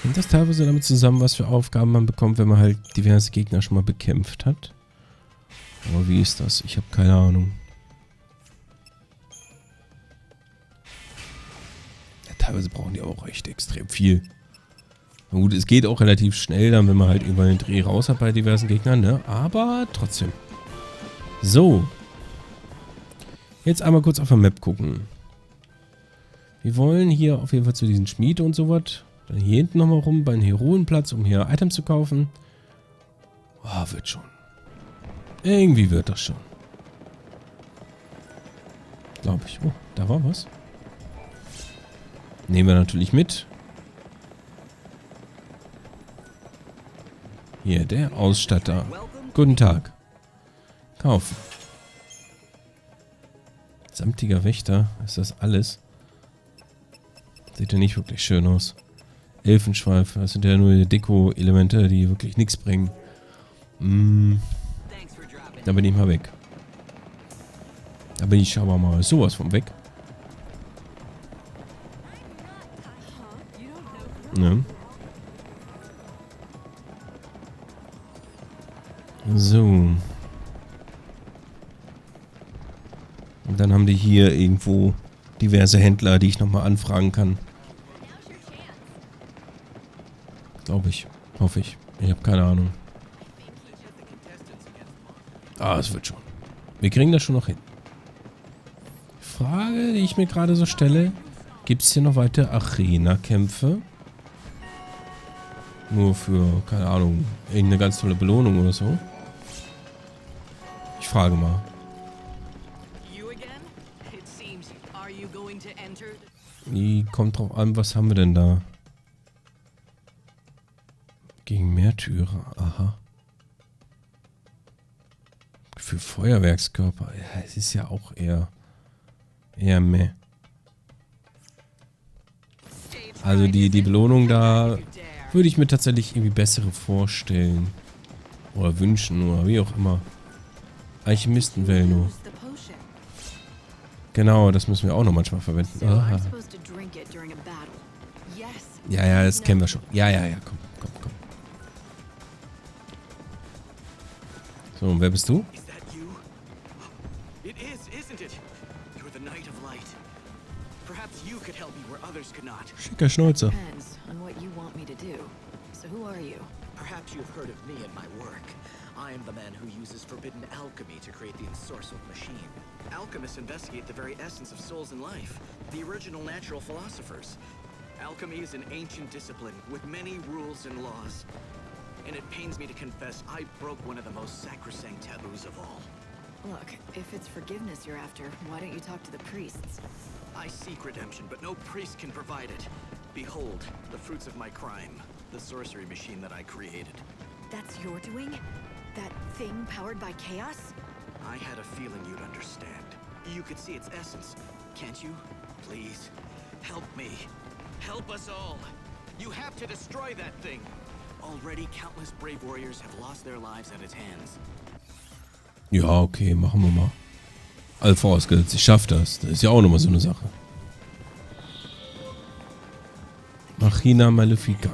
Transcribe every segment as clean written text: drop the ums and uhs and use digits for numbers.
Hängt das teilweise damit zusammen, was für Aufgaben man bekommt, wenn man halt diverse Gegner schon mal bekämpft hat? Aber wie ist das? Ich habe keine Ahnung. Ja, teilweise brauchen die auch echt extrem viel. Na gut, es geht auch relativ schnell dann, wenn man halt über den Dreh raus hat bei diversen Gegnern, ne? Aber trotzdem. So. Jetzt einmal kurz auf der Map gucken. Wir wollen hier auf jeden Fall zu diesen Schmiede und sowas. Dann hier hinten nochmal rum bei den Heroenplatz, um hier Items zu kaufen. Oh, wird schon. Irgendwie wird das schon. Glaube ich. Oh, da war was. Nehmen wir natürlich mit. Hier, der Ausstatter. Guten Tag. Kaufen. Samtiger Wächter. Ist das alles? Sieht ja nicht wirklich schön aus. Elfenschweif. Das sind ja nur Deko-Elemente, die wirklich nichts bringen. Da bin ich mal weg. Da bin ich aber mal sowas von weg. Ne? So. Und dann haben die hier irgendwo diverse Händler, die ich nochmal anfragen kann. Glaube ich. Hoffe ich. Ich habe keine Ahnung. Ah, es wird schon. Wir kriegen das schon noch hin. Frage, die ich mir gerade so stelle. Gibt es hier noch weitere Arena-Kämpfe? Nur für, keine Ahnung, irgendeine ganz tolle Belohnung oder so? Ich frage mal. Die kommt drauf an, was haben wir denn da? Gegen Märtyrer, aha. Für Feuerwerkskörper, ja, es ist ja auch eher meh. Also die Belohnung da würde ich mir tatsächlich irgendwie bessere vorstellen. Oder wünschen oder wie auch immer. Alchemistenwellen. Genau, das müssen wir auch noch manchmal verwenden. Aha. Ja, das kennen wir schon. Ja, komm. So, und wer bist du? Schicker Schnäuzer. Perhaps you've heard of me and my work. I am the man who uses forbidden alchemy to create the ensorcelled machine. Alchemists investigate the very essence of souls and life, the original natural philosophers. Alchemy is an ancient discipline with many rules and laws. And it pains me to confess I broke one of the most sacrosanct taboos of all. Look, if it's forgiveness you're after, why don't you talk to the priests? I seek redemption, but no priest can provide it. Behold, the fruits of my crime, the sorcery machine that I created. That's your doing? That thing powered by chaos? I had a feeling you'd understand. You could see its essence, can't you? Please, help me. Help us all. You have to destroy that thing. Already countless brave warriors have lost their lives at its hands. Ja, okay, machen wir mal. Alpha ausgesetzt, ich schaff das. Das ist ja auch nochmal so eine Sache. Machina Malefica.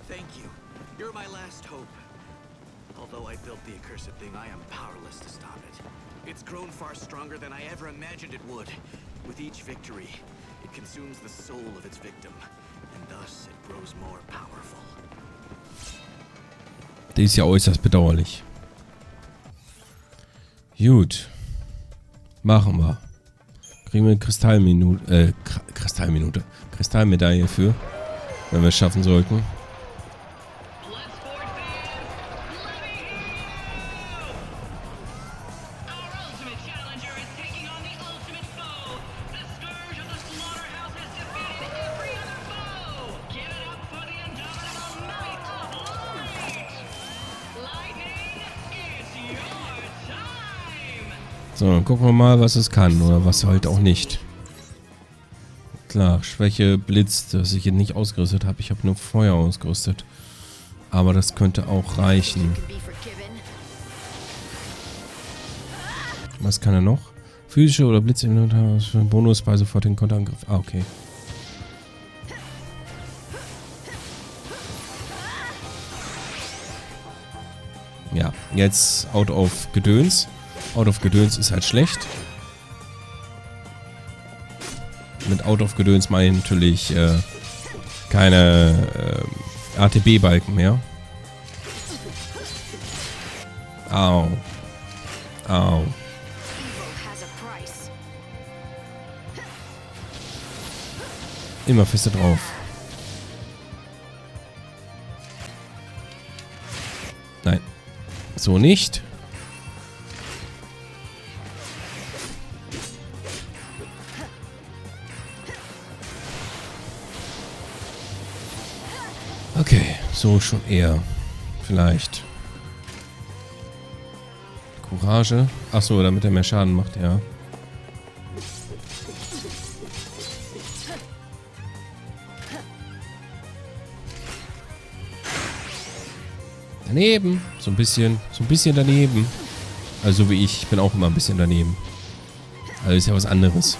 Thank you. You're my last hope. Although I built the accursed thing, I am powerless to stop it. It's grown far stronger than I ever imagined it would. With each victory, it consumes the soul of its victim, and thus it grows more powerful. Das ist ja äußerst bedauerlich. Gut. Machen wir. Kriegen wir eine Kristallmedaille für, wenn wir es schaffen sollten. So, dann gucken wir mal, was es kann oder was halt auch nicht. Klar, Schwäche, Blitz, das ich hier nicht ausgerüstet habe. Ich habe nur Feuer ausgerüstet. Aber das könnte auch reichen. Was kann er noch? Physische oder Blitzinventar für einen Bonus bei sofortigen Konterangriff. Ah, okay. Ja, jetzt Out of Gedöns. Out of Gedöns ist halt schlecht. Mit Out of Gedöns meine ich natürlich keine ATB-Balken mehr. Au. Au. Immer feste drauf. Nein. So nicht. Okay, so schon eher. Vielleicht. Courage. Achso, damit er mehr Schaden macht, ja. Daneben. So ein bisschen daneben. Also wie ich bin auch immer ein bisschen daneben. Also ist ja was anderes.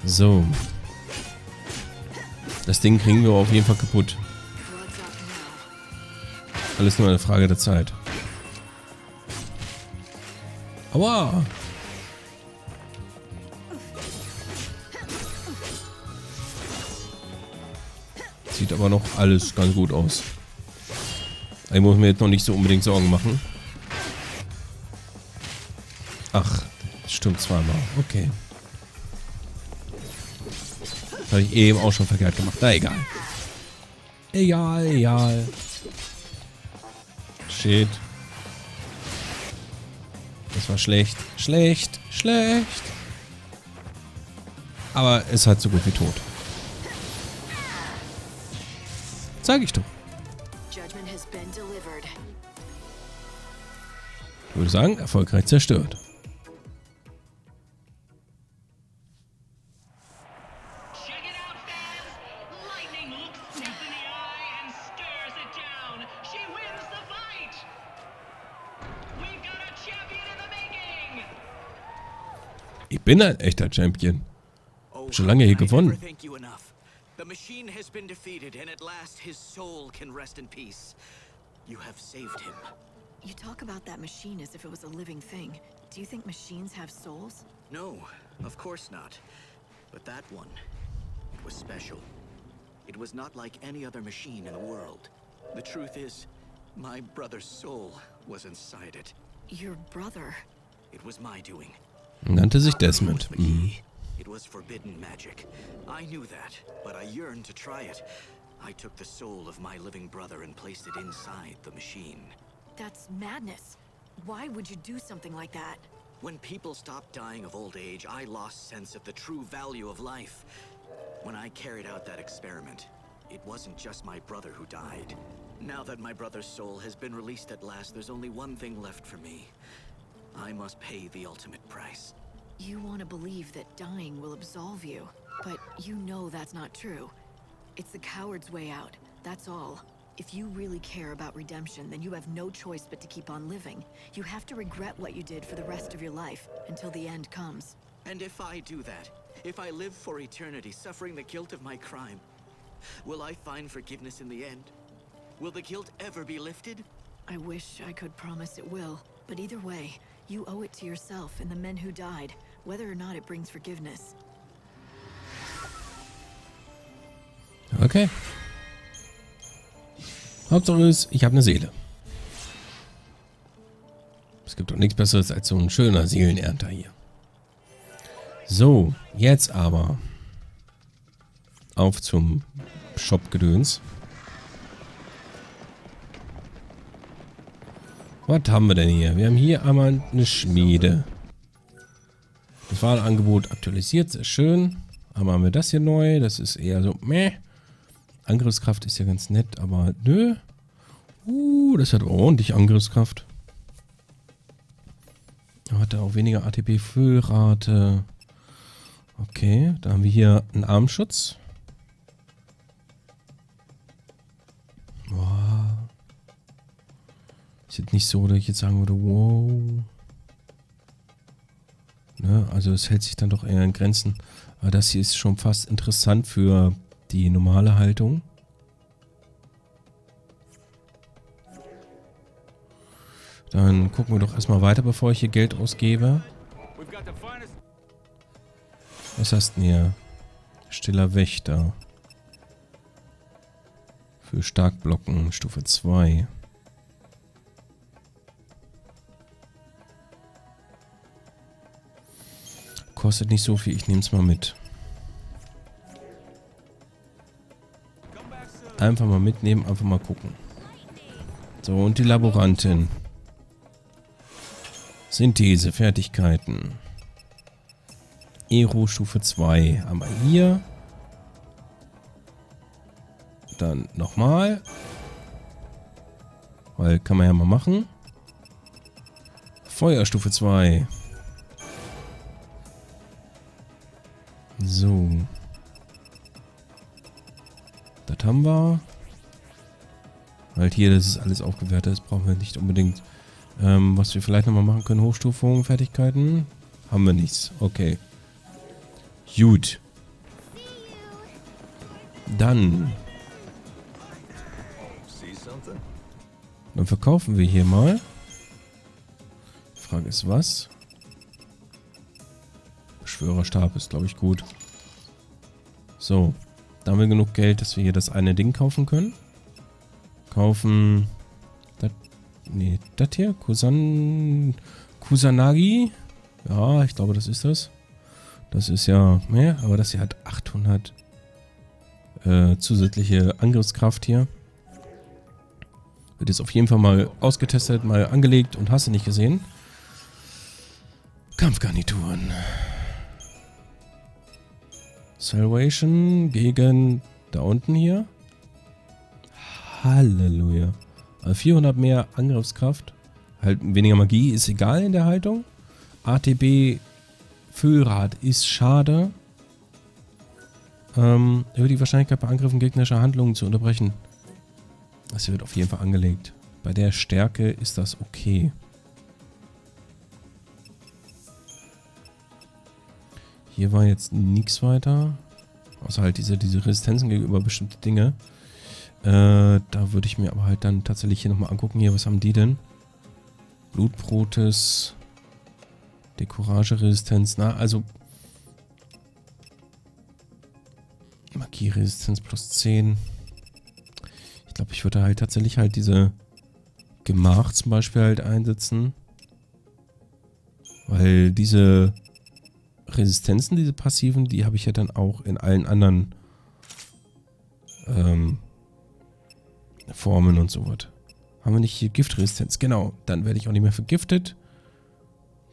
So. Das Ding kriegen wir auf jeden Fall kaputt. Alles nur eine Frage der Zeit. Aua! Sieht aber noch alles ganz gut aus. Ich muss mir jetzt noch nicht so unbedingt Sorgen machen. Ach, stimmt zweimal. Okay. Das habe ich eben auch schon verkehrt gemacht. Na, egal. Egal. Shit. Das war schlecht. Schlecht. Aber es hat so gut wie tot. Sag ich doch. Ich würde sagen, erfolgreich zerstört. Ich bin ein echter Champion. Schon lange hier gewonnen. The machine has been defeated, and at last his soul can rest in peace. You have saved him. You talk about that machine as if it was a living thing. Do you think machines have souls? No, of course not. But that one, it was special. It was not like any other machine in the world. The truth is, my brother's soul was inside it. Your brother? It was my doing. Nannte sich Desmond. It was forbidden magic. I knew that, but I yearned to try it. I took the soul of my living brother and placed it inside the machine. That's madness. Why would you do something like that? When people stopped dying of old age, I lost sense of the true value of life. When I carried out that experiment, it wasn't just my brother who died. Now that my brother's soul has been released at last, there's only one thing left for me. I must pay the ultimate price. You want to believe that dying will absolve you, but you know that's not true. It's the coward's way out, that's all. If you really care about redemption, then you have no choice but to keep on living. You have to regret what you did for the rest of your life, until the end comes. And if I do that, if I live for eternity suffering the guilt of my crime, will I find forgiveness in the end? Will the guilt ever be lifted? I wish I could promise it will, but either way, you owe it to yourself and the men who died, whether or not it brings forgiveness. Okay. Hauptsache ist, ich habe eine Seele. Es gibt doch nichts Besseres als so ein schöner Seelenernter hier. So, jetzt aber auf zum Shop-Gedöns. Was haben wir denn hier? Wir haben hier einmal eine Schmiede. Das Warenangebot aktualisiert, sehr schön. Aber haben wir das hier neu? Das ist eher so, meh. Angriffskraft ist ja ganz nett, aber nö. Das hat ordentlich Angriffskraft. Hat er auch weniger ATB-Füllrate. Okay, da haben wir hier einen Armschutz. Boah. Ist jetzt nicht so, dass ich jetzt sagen würde, wow. Ne? Also es hält sich dann doch eher in Grenzen. Aber das hier ist schon fast interessant für die normale Haltung. Dann gucken wir doch erstmal weiter, bevor ich hier Geld ausgebe. Was hast du denn hier? Stiller Wächter. Für Starkblocken, Stufe 2. Kostet nicht so viel, ich nehme es mal mit. Einfach mal mitnehmen, einfach mal gucken. So, und die Laborantin. Synthese, Fertigkeiten. Ero Stufe 2. Haben wir hier. Dann nochmal. Weil kann man ja mal machen. Feuer Stufe 2. So. Das haben wir. Halt hier, das ist alles aufgewertet. Das brauchen wir nicht unbedingt. Was wir vielleicht nochmal machen können. Hochstufung, Fertigkeiten. Haben wir nichts. Okay. Gut. Dann verkaufen wir hier mal. Die Frage ist was? Beschwörerstab ist, glaube ich, gut. So. Da haben wir genug Geld, dass wir hier das eine Ding kaufen können. Kaufen. Das hier. Kusanagi. Ja, ich glaube, das ist das. Das ist ja mehr, aber das hier hat 800 zusätzliche Angriffskraft hier. Wird jetzt auf jeden Fall mal ausgetestet, mal angelegt und hast du nicht gesehen. Kampfgarnituren. Salvation gegen da unten hier. Halleluja. Also 400 mehr Angriffskraft. Halt weniger Magie, ist egal in der Haltung. ATB Füllrad ist schade. Über die Wahrscheinlichkeit bei Angriffen gegnerischer Handlungen zu unterbrechen. Das wird auf jeden Fall angelegt. Bei der Stärke ist das okay. Hier war jetzt nichts weiter. Außer halt diese Resistenzen gegenüber bestimmte Dinge. Da würde ich mir aber halt dann tatsächlich hier nochmal angucken. Hier, was haben die denn? Blutbrotes. Decourage-Resistenz. Na, also Magie-Resistenz plus 10. Ich glaube, ich würde halt tatsächlich halt diese Gemach zum Beispiel halt einsetzen. Weil diese Resistenzen, diese passiven, die habe ich ja dann auch in allen anderen Formen und so was. Haben wir nicht hier Giftresistenz? Genau, dann werde ich auch nicht mehr vergiftet.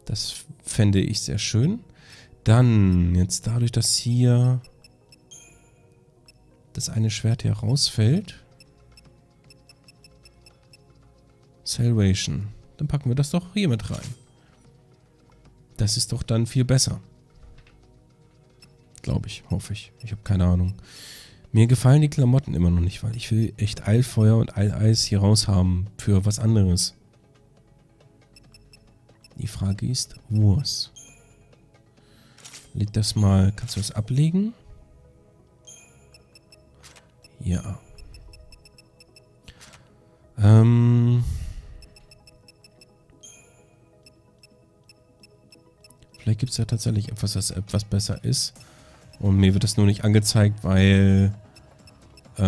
Das fände ich sehr schön. Dann, jetzt dadurch, dass hier das eine Schwert hier rausfällt. Salvation. Dann packen wir das doch hier mit rein. Das ist doch dann viel besser. Glaube ich, hoffe ich. Ich habe keine Ahnung. Mir gefallen die Klamotten immer noch nicht, weil ich will echt Eilfeuer und Eileis hier raus haben für was anderes. Die Frage ist, was? Leg das mal, kannst du das ablegen? Ja. Vielleicht gibt es ja tatsächlich etwas, das etwas besser ist. Und mir wird das nur nicht angezeigt, weil ich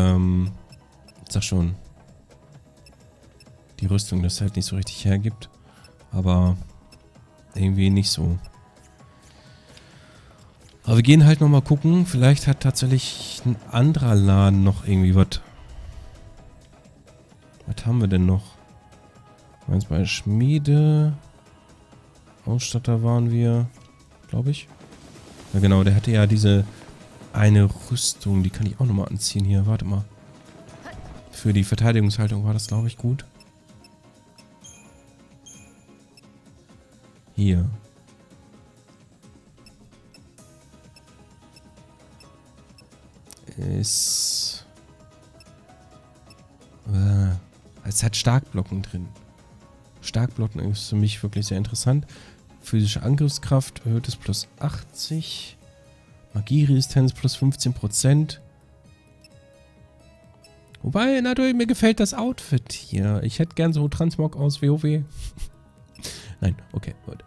sag schon, die Rüstung das halt nicht so richtig hergibt. Aber irgendwie nicht so. Aber wir gehen halt nochmal gucken. Vielleicht hat tatsächlich ein anderer Laden noch irgendwie was. Was haben wir denn noch? Meins bei Schmiede. Ausstatter waren wir, glaube ich. Ja genau, der hatte ja diese eine Rüstung. Die kann ich auch nochmal anziehen hier. Warte mal. Für die Verteidigungshaltung war das, glaube ich, gut. Hier. Es hat Starkblocken drin. Starkblocken ist für mich wirklich sehr interessant. Physische Angriffskraft erhöht es plus 80. Magieresistenz plus 15%. Wobei, natürlich, mir gefällt das Outfit hier. Ich hätte gern so Transmog aus WoW. Nein, okay, gut.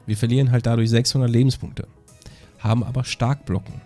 Wir verlieren halt dadurch 600 Lebenspunkte. Haben aber Starkblocken.